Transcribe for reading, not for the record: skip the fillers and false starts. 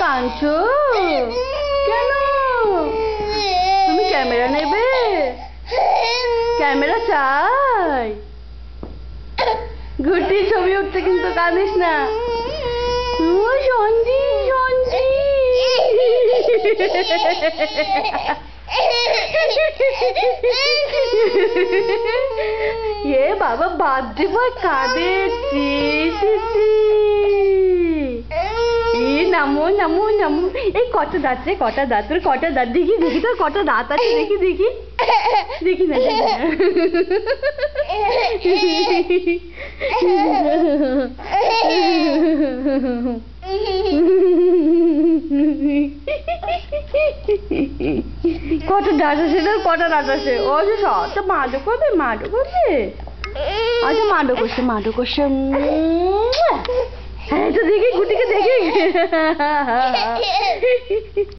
কাঁদছো কেন? তুমি ক্যামেরা নেবে? ক্যামেরা চাই? ঘুরতি ছবি উঠতে কিন্তু কাঁদিস না। ও সঞ্জি সঞ্জি এ বাবা বার্থডে বয় কাঁদে। নামো নামো নামো। এই কটা দাঁত রে, কটা দাঁত তোর, কটা দাঁত দেখি দেখি তোর কটা দাঁত আছে, দেখি দেখি দেখি না কত দাঁত আছে তোর, কটা দাঁত আছে? ও সবটা মাডো করবে, মাডো করবে। আচ্ছা মাডো করছে, মাডো করছে। হ্যাঁ তো দেখি গুটিকে দেখি।